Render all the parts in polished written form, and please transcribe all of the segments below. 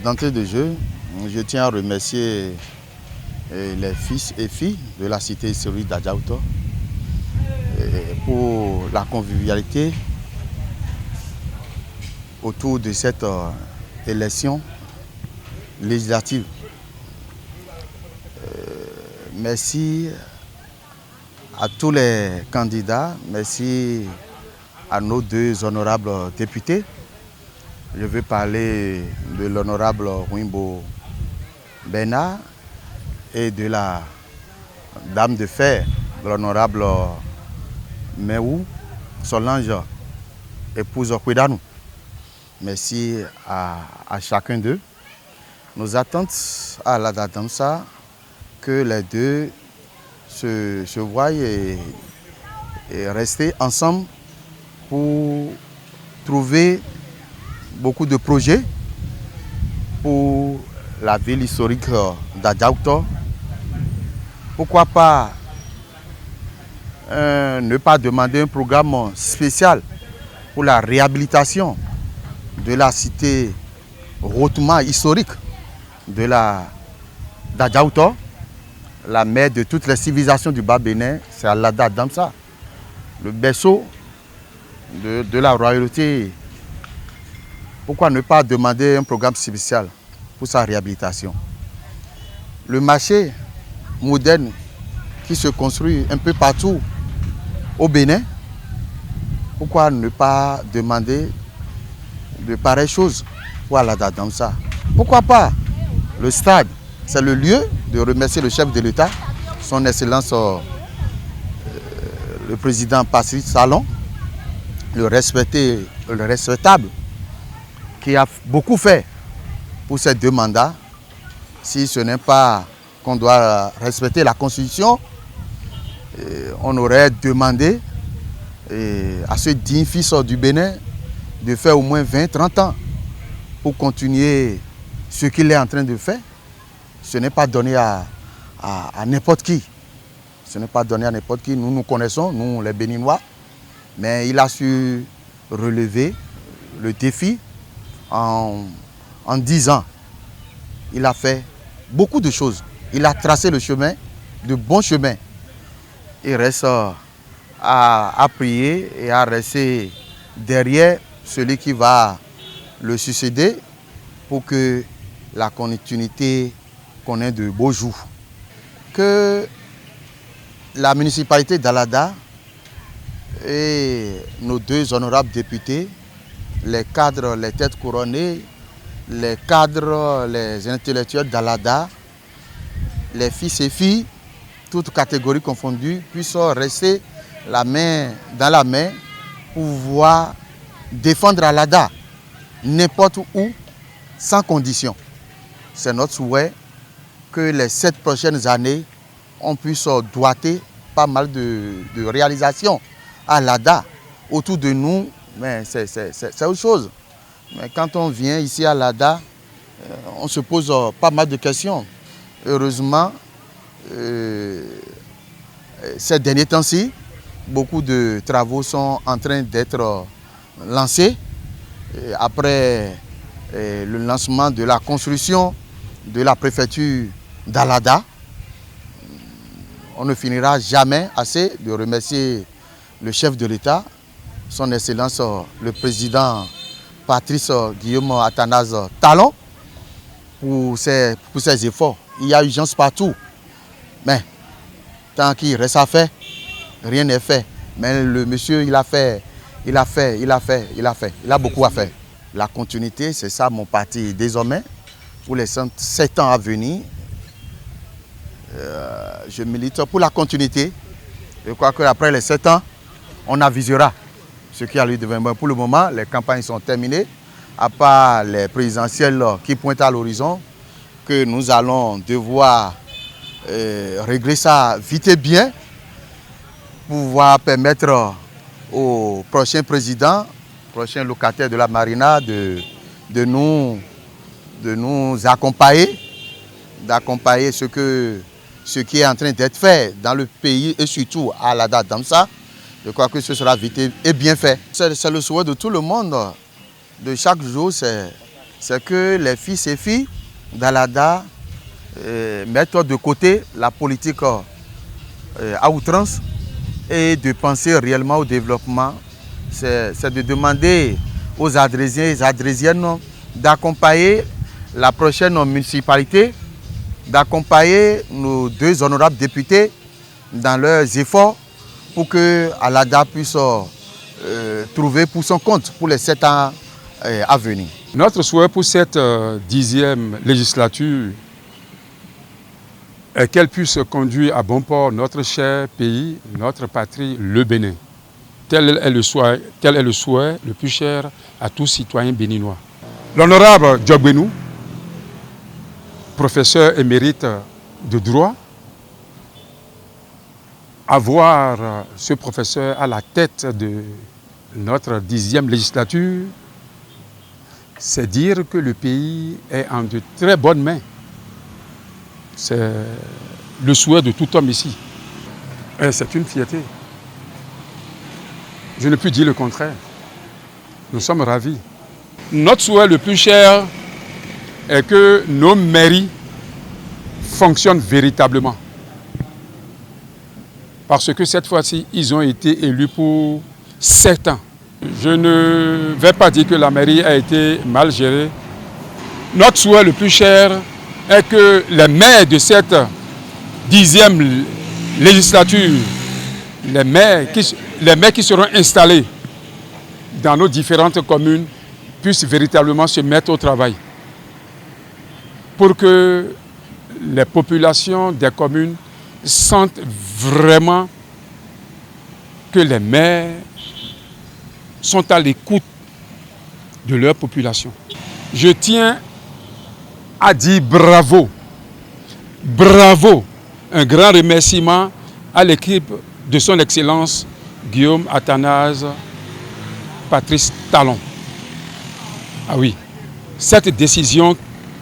D'entrée de jeu, je tiens à remercier les fils et filles de la cité historique d'Adjaouta pour la convivialité autour de cette élection législative. Merci à tous les candidats, merci à nos deux honorables députés. Je veux parler de l'honorable Rouimbo Bernard et de la dame de fer, l'honorable Meou Solange, épouse Kouedanou. Merci à chacun d'eux. Nos attentes à la Damsa, que les deux se voient et rester ensemble pour trouver beaucoup de projets pour la ville historique d'Adjaouta. Pourquoi pas ne pas demander un programme spécial pour la réhabilitation de la cité hautement historique d'Adjaouta, la mère de toutes les civilisations du Bas-Bénin, c'est Alada Damsa, le berceau de la royauté. Pourquoi ne pas demander un programme spécial pour sa réhabilitation? Le marché moderne qui se construit un peu partout au Bénin, pourquoi ne pas demander de pareilles choses pour Alada Damsa? Pourquoi pas le stade? C'est le lieu de remercier le chef de l'État, son Excellence le président Patrice Talon, le respectable, qui a beaucoup fait pour ces deux mandats. Si ce n'est pas qu'on doit respecter la Constitution, on aurait demandé à ce digne fils du Bénin de faire au moins 20-30 ans pour continuer ce qu'il est en train de faire. Ce n'est pas donné à n'importe qui. Ce n'est pas donné à n'importe qui. Nous nous connaissons, nous les Béninois, mais il a su relever le défi en 10 ans. Il a fait beaucoup de choses. Il a tracé le chemin, de bons chemins. Il reste à prier et à rester derrière celui qui va le succéder pour que la continuité connaisse de beaux jours. Que la municipalité d'Alada et nos deux honorables députés, les cadres, les têtes couronnées, les cadres, les intellectuels d'Alada, les fils et filles, toutes catégories confondues, puissent rester la main dans la main pour pouvoir défendre Alada n'importe où, sans condition. C'est notre souhait que les 7 prochaines années, on puisse doiter pas mal de réalisations à Alada autour de nous, mais c'est autre chose. Mais quand on vient ici à Alada, on se pose pas mal de questions. Heureusement, ces derniers temps-ci, beaucoup de travaux sont en train d'être lancés. Après le lancement de la construction de la préfecture d'Alada, on ne finira jamais assez de remercier le chef de l'État, son Excellence le président Patrice Guillaume Athanase Talon, pour ses efforts. Il y a urgence partout, mais tant qu'il reste à faire, rien n'est fait. Mais le monsieur, il a beaucoup à faire. La continuité, c'est ça mon parti désormais. Pour les 7 ans à venir, je milite pour la continuité. Je crois qu'après les 7 ans, on avisera ce qui a lieu devant. Pour le moment, les campagnes sont terminées, à part les présidentielles qui pointent à l'horizon, que nous allons devoir régler ça vite et bien, pour pouvoir permettre au prochain président, prochain locataire de la Marina, de nous accompagner, d'accompagner ce qui est en train d'être fait dans le pays et surtout à Alada Damsa. Je crois que ce sera vite et bien fait. C'est le souhait de tout le monde. De chaque jour, c'est c'est que les fils et filles d'Alada mettent de côté la politique à outrance et de penser réellement au développement. C'est de demander aux Adrésiens et Adrésiennes d'accompagner la prochaine municipalité, d'accompagner nos 2 honorables députés dans leurs efforts pour que Alada puisse trouver pour son compte pour les 7 ans à venir. Notre souhait pour cette 10e législature est qu'elle puisse conduire à bon port notre cher pays, notre patrie, le Bénin. Tel est le souhait le plus cher à tous citoyens béninois. L'honorable Djogbenou, professeur émérite de droit, avoir ce professeur à la tête de notre 10e législature, c'est dire que le pays est en de très bonnes mains. C'est le souhait de tout homme ici. Et c'est une fierté. Je ne puis dire le contraire. Nous sommes ravis. Notre souhait le plus cher est que nos mairies fonctionnent véritablement. Parce que cette fois-ci, ils ont été élus pour 7 ans. Je ne vais pas dire que la mairie a été mal gérée. Notre souhait le plus cher est que les maires de cette 10e législature, les maires qui seront installés dans nos différentes communes puissent véritablement se mettre au travail pour que les populations des communes sentent vraiment que les maires sont à l'écoute de leur population. Je tiens à dire bravo, bravo, un grand remerciement à l'équipe de son Excellence Guillaume Athanase Patrice Talon. Ah oui, cette décision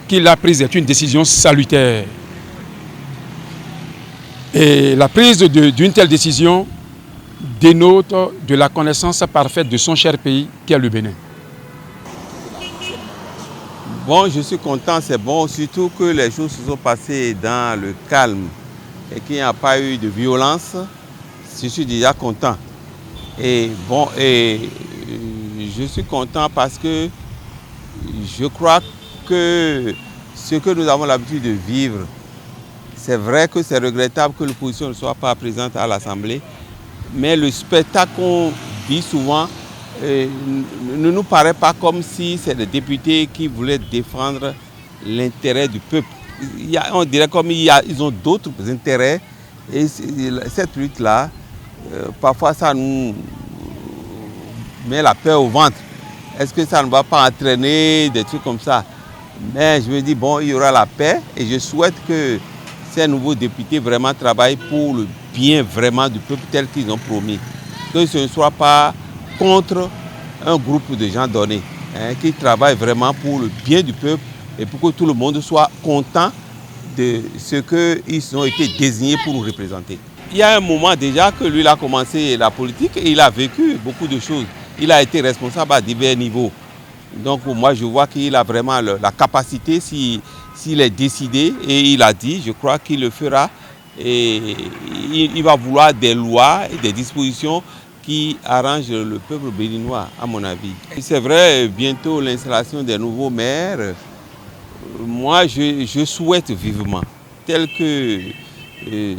qu'il a prise est une décision salutaire. Et la prise d'une telle décision dénote de la connaissance parfaite de son cher pays qui est le Bénin. Bon, je suis content, c'est bon, surtout que les choses se sont passées dans le calme et qu'il n'y a pas eu de violence. Je suis déjà content. Et bon, je suis content parce que je crois que ce que nous avons l'habitude de vivre, c'est vrai que c'est regrettable que l'opposition ne soit pas présente à l'Assemblée, mais le spectacle qu'on vit souvent ne nous paraît pas comme si c'est des députés qui voulaient défendre l'intérêt du peuple. On dirait comme ils ont d'autres intérêts et cette lutte-là, parfois ça nous met la peur au ventre. Est-ce que ça ne va pas entraîner des trucs comme ça? Mais je me dis, bon, il y aura la paix et je souhaite que ces nouveaux députés vraiment travaillent pour le bien vraiment du peuple tel qu'ils ont promis. Que ce ne soit pas contre un groupe de gens donnés, qui travaillent vraiment pour le bien du peuple et pour que tout le monde soit content de ce qu'ils ont été désignés pour nous représenter. Il y a un moment déjà que lui il a commencé la politique et il a vécu beaucoup de choses. Il a été responsable à divers niveaux. Donc moi je vois qu'il a vraiment la capacité, s'il est décidé et il a dit, je crois qu'il le fera. Et il va vouloir des lois et des dispositions qui arrangent le peuple béninois, à mon avis. C'est vrai, bientôt l'installation des nouveaux maires, moi je souhaite vivement, tel que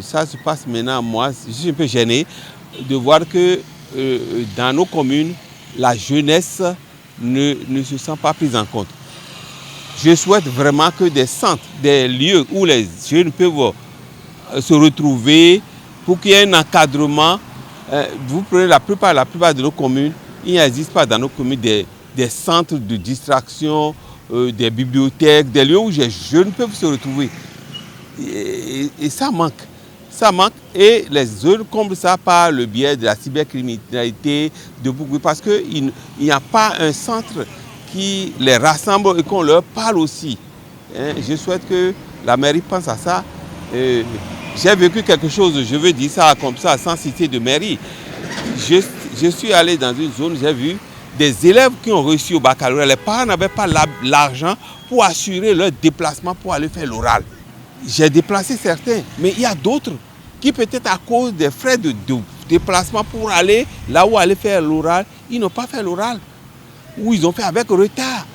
ça se passe maintenant, moi je suis un peu gêné de voir que dans nos communes, la jeunesse ne se sent pas prise en compte. Je souhaite vraiment que des centres, des lieux où les jeunes peuvent se retrouver pour qu'il y ait un encadrement. Vous prenez la plupart de nos communes, il n'existe pas dans nos communes des centres de distraction, des bibliothèques, des lieux où les jeunes peuvent se retrouver. Et ça manque. Ça manque et les jeunes comblent ça par le biais de la cybercriminalité, de beaucoup, parce qu'il n'y a pas un centre qui les rassemble et qu'on leur parle aussi. Je souhaite que la mairie pense à ça. J'ai vécu quelque chose, je veux dire ça comme ça, sans citer de mairie. Je suis allé dans une zone, j'ai vu des élèves qui ont réussi au baccalauréat, les parents n'avaient pas l'argent pour assurer leur déplacement pour aller faire l'oral. J'ai déplacé certains, mais il y a d'autres qui peut-être à cause des frais de déplacement pour aller là où aller faire l'oral, ils n'ont pas fait l'oral. Ou ils ont fait avec retard.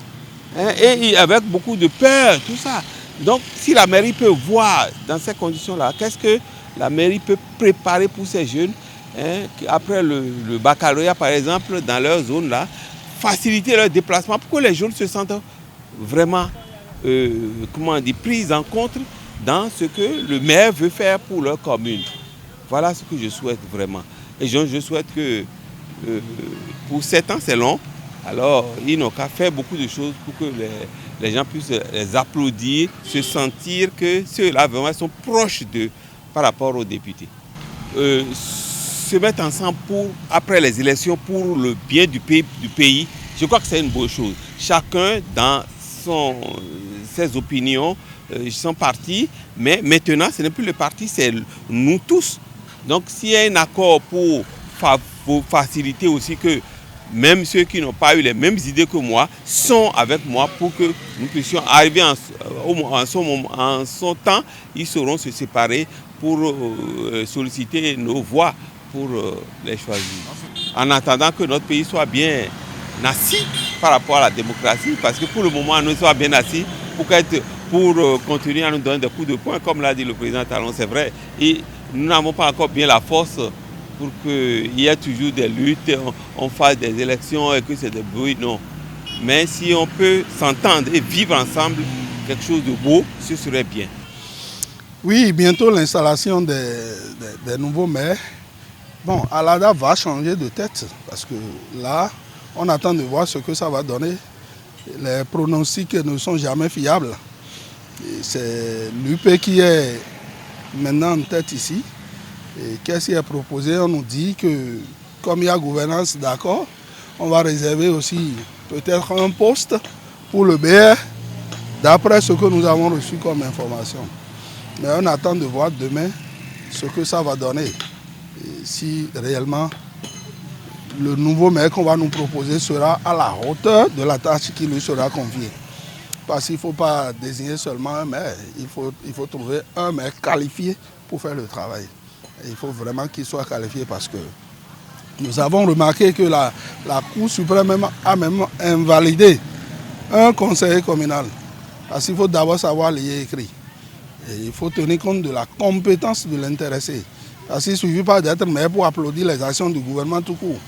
Hein, et avec beaucoup de peur, tout ça. Donc si la mairie peut voir dans ces conditions-là, qu'est-ce que la mairie peut préparer pour ces jeunes, hein, après le baccalauréat par exemple, dans leur zone là, faciliter leur déplacement pour que les jeunes se sentent vraiment pris en compte dans ce que le maire veut faire pour leur commune. Voilà ce que je souhaite vraiment. Et je souhaite que pour 7 ans c'est long, alors ils n'ont qu'à faire beaucoup de choses pour que les gens puissent les applaudir, se sentir que ceux-là vraiment sont proches d'eux par rapport aux députés. Se mettre ensemble après les élections pour le bien du pays, je crois que c'est une bonne chose. Chacun dans ses opinions, son parti, mais maintenant ce n'est plus le parti, c'est nous tous. Donc s'il y a un accord pour faciliter aussi que même ceux qui n'ont pas eu les mêmes idées que moi sont avec moi pour que nous puissions arriver en son temps, ils sauront se séparer pour solliciter nos voix pour les choisir. En attendant que notre pays soit bien assis par rapport à la démocratie, parce que pour le moment, nous sommes bien assis pour continuer à nous donner des coups de poing, comme l'a dit le président Talon, c'est vrai. Et nous n'avons pas encore bien la force pour qu'il y ait toujours des luttes, on fasse des élections et que c'est des bruits, non. Mais si on peut s'entendre et vivre ensemble quelque chose de beau, ce serait bien. Oui, bientôt l'installation des nouveaux maires. Bon, Alada va changer de tête parce que là, on attend de voir ce que ça va donner. Les pronostics ne sont jamais fiables. C'est l'UP qui est maintenant en tête ici. Et qu'est-ce qui est proposé? On nous dit que comme il y a gouvernance d'accord, on va réserver aussi peut-être un poste pour le BR, d'après ce que nous avons reçu comme information. Mais on attend de voir demain ce que ça va donner. Et si réellement le nouveau maire qu'on va nous proposer sera à la hauteur de la tâche qui lui sera confiée. Parce qu'il ne faut pas désigner seulement un maire, il faut trouver un maire qualifié pour faire le travail. Et il faut vraiment qu'il soit qualifié parce que nous avons remarqué que la Cour suprême a même invalidé un conseiller communal. Parce qu'il faut d'abord savoir lire et écrire. Et il faut tenir compte de la compétence de l'intéressé. Parce qu'il ne suffit pas d'être maire pour applaudir les actions du gouvernement tout court.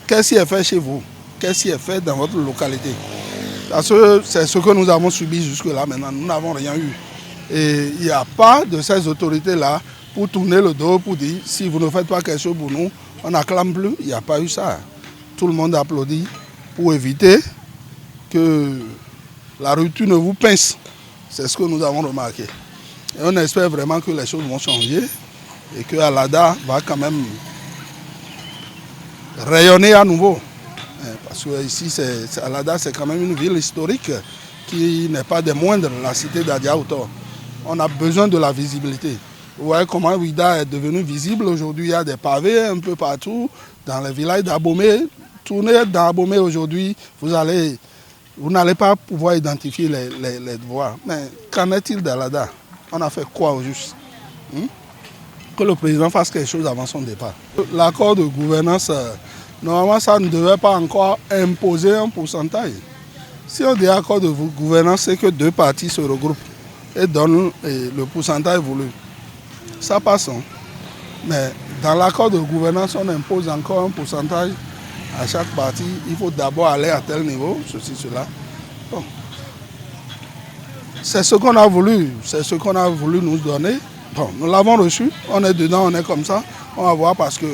Qu'est-ce qui est fait chez vous? Qu'est-ce qui est fait dans votre localité? Parce que c'est ce que nous avons subi jusque-là maintenant. Nous n'avons rien eu. Et il n'y a pas de ces autorités-là pour tourner le dos, pour dire si vous ne faites pas quelque chose pour nous, on n'acclame plus. Il n'y a pas eu ça. Tout le monde applaudit pour éviter que la rupture ne vous pince. C'est ce que nous avons remarqué. Et on espère vraiment que les choses vont changer et que Alada va quand même rayonner à nouveau. Parce que ici, Alada, c'est quand même une ville historique qui n'est pas des moindres, la cité d'Adiaoutor. On a besoin de la visibilité. Vous voyez comment Ouida est devenue visible. Aujourd'hui, il y a des pavés un peu partout dans les villages d'Abomey. Tournez dans Abomey aujourd'hui, vous n'allez pas pouvoir identifier les voies. Mais qu'en est-il d'Alada? On a fait quoi au juste? Que le président fasse quelque chose avant son départ. L'accord de gouvernance, normalement, ça ne devait pas encore imposer un pourcentage. Si on dit accord de gouvernance, c'est que 2 partis se regroupent et donnent le pourcentage voulu. Ça passe. Hein? Mais dans l'accord de gouvernance, on impose encore un pourcentage à chaque parti. Il faut d'abord aller à tel niveau, ceci, cela. Bon. C'est ce qu'on a voulu, nous donner. Bon, nous l'avons reçu, on est dedans, on est comme ça. On va voir parce que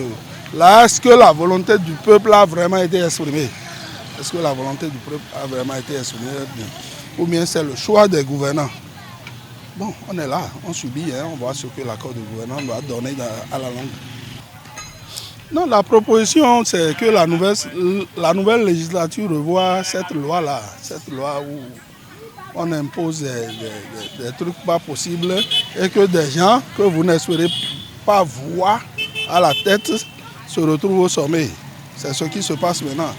là, est-ce que la volonté du peuple a vraiment été exprimée? Est-ce que la volonté du peuple a vraiment été exprimée? Ou bien c'est le choix des gouvernants? Bon, on est là, on subit, hein, on voit ce que l'accord de gouvernement doit donner à la longue. Non, la proposition, c'est que la nouvelle législature revoie cette loi-là, cette loi où on impose des trucs pas possibles et que des gens que vous n'espérez pas voir à la tête se retrouvent au sommet. C'est ce qui se passe maintenant.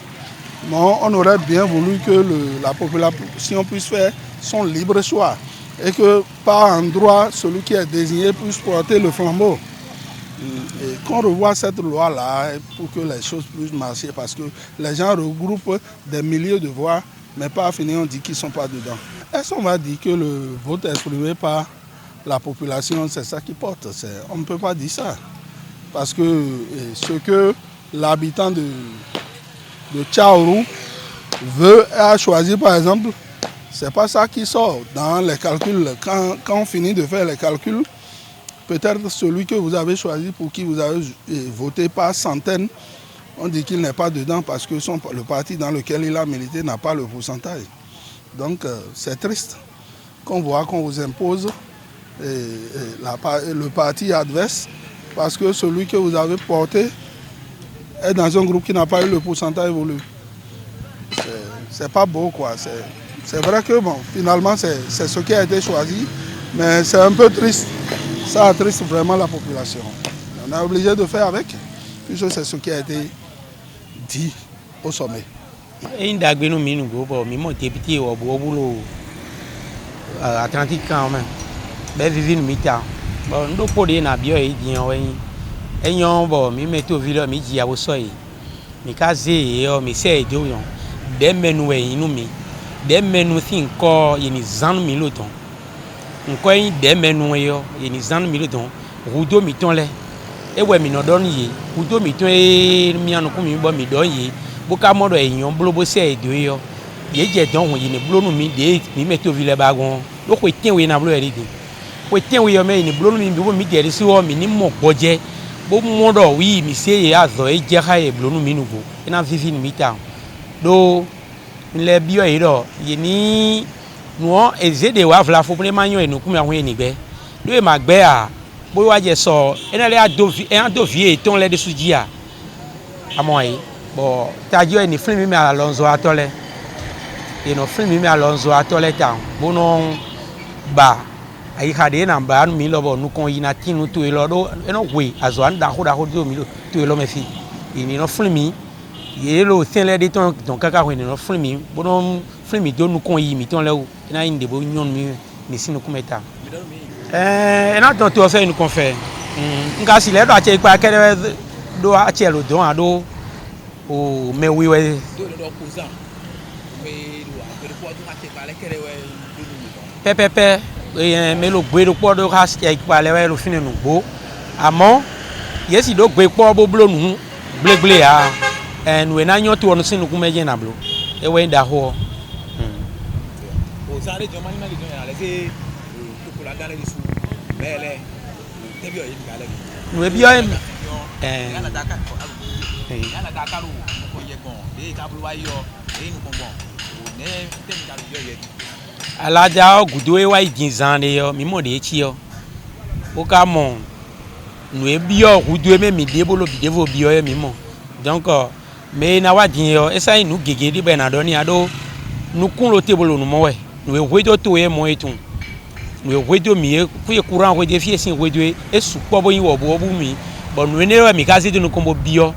Non, on aurait bien voulu que la population puisse faire son libre choix et que par endroit, celui qui est désigné puisse porter le flambeau. Et qu'on revoie cette loi-là pour que les choses puissent marcher, parce que les gens regroupent des milliers de voix, mais pas fini, on dit qu'ils ne sont pas dedans. Est-ce qu'on va dire que le vote exprimé par la population, c'est ça qui porte? On ne peut pas dire ça. Parce que ce que l'habitant de Tchaourou veut et a choisi, par exemple, c'est pas ça qui sort dans les calculs. Quand on finit de faire les calculs, peut-être celui que vous avez choisi, pour qui vous avez voté par centaines, on dit qu'il n'est pas dedans parce que le parti dans lequel il a milité n'a pas le pourcentage. Donc c'est triste qu'on voit qu'on vous impose le parti adverse parce que celui que vous avez porté est dans un groupe qui n'a pas eu le pourcentage voulu. C'est pas beau, quoi. C'est vrai que bon, finalement c'est ce qui a été choisi, mais c'est un peu triste. Ça attriste vraiment la population. On est obligé de faire avec, puisque c'est ce qui a été dit au sommet. Atlantique quand même. Ben vivre mita. Bon, ndo pode na bio e di en enyon bo mi meto vilo mi ji abo so yi. Mi kaze yo mi se ejo yon. Dem menu we inu mi. Dem menu thin ko yini zan mi loton. Nko yin dem menu yo yini zan mi loton. Rudo mi ton le. E we mi no don yi. Rudo mi ton e mi anu ku mi bo mi don yi. Bo ka modo enyon blo bo se ejo yo. Ye je don won yini blo nu mi de mi meto vile bagon. Lo ko tin we na blo eri di. Ko tin we yo me ni blo nu mi bo mi de si wo mi ni mo boje. Bo modo wi mi se ye azo e je ha e blo nu mi nu go. Ina vivi ni mi ta. Do le bio e do yini no eze de wa vla fo ma yan enu ku mi awon enigbe. Do e ma gbe a bo wa je so ena le ado vie ton le de suji a. Amoy bo tajo eni film mi Alonso atole. No film mi Alonso atole ta. Bo no ba ai hade na ba nu mi lo bo nu kon yina tinu to e lo do eno we azo an da ho do mi lo to e lo me fi. Ini no film mi ye lo tin le de ton kaka ho ni no film mi bo no film mi do nu kon yi mi ton le o na inde bo nyon mi sinu kumeta. Na ton to fe nu kon fe. Nga si le do a che ipa kere do a che lo don ado o me we we do cousin. Pepe me lo gbe do podo ha se ipa le we lo fini nu gbo. Amo yesi do gbe po bo blo nu gble a en we na nyon to onu sinu ku meje na blo e we nda ho o sare jo mani na le jo ya le se to ko la dale su bele te bio yi gale we bio ya la daka lu ko ye gon e ka blu wa yo e nu kon bon o ne te mi da yo ye alaja ogudo e wa idinzan de yo mi mo de chi yo o ka mo nu e bio gudo e me mi de bolo bi de vo bio e mi mo donc mais na wa din yo esa inu gege di be na do ni ado nu kun lo tebolo nu mo we nu e wedo to e mo etun nu e wedo mi e ku e kuran we de fi esin wedo e su po bo yin wo bo bu mi bo nu ne we mi ka se de nu kon bo bio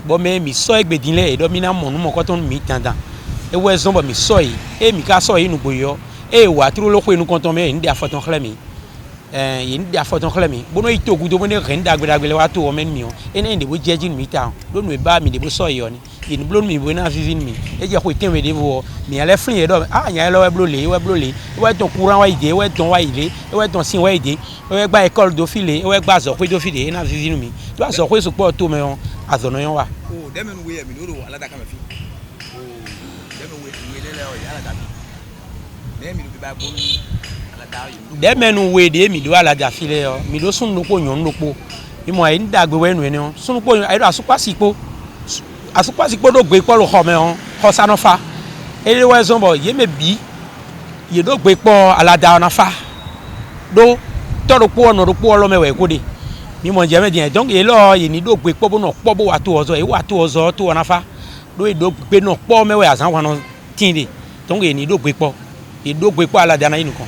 bo me mi so egbedin le e do mi na mo nu mo ko ton mi tandan e we zon bo mi so yi e mi ka so yi nu bo yo e wa tru lo ko enu kon ton me ndi afoton khle mi yin da foton klemi bono ito gudo bono renda gbedagbe wa to o men mi o ene de bo jejin mi ta do nu e ba mi de bo so yo ni yin blo mi bo na vivin mi e je ko ten we de bo mi ale flin e do nya lo we blo le we ton courant wa ide we ton wa ile we ton sin wa ide we gba école do file we gba zo pe do file e na vivin mi do azo ko so po to me on azono yon wa o dem nu we mi do ala da ka me fi o dem we le o ala da mi dem mi do ba bo de menu we de mi do ala da file yo mi do sun lopo nyon lopo mi mo ai ndagbe we nu eni on sun lopo ai do asupasipo do gbe po lo ho me on ho sa no fa ele we zon bo ye me bi ye do gbe po ala da na fa do to do po no do po lo me we ko de mi mo je me din donc ye lo ye ni do gbe po bo no po bo wa to ozo e wa to ozo to na fa do e do gbe no po me we azan wa no tin de donc ye ni do gbe po ala da na yin kan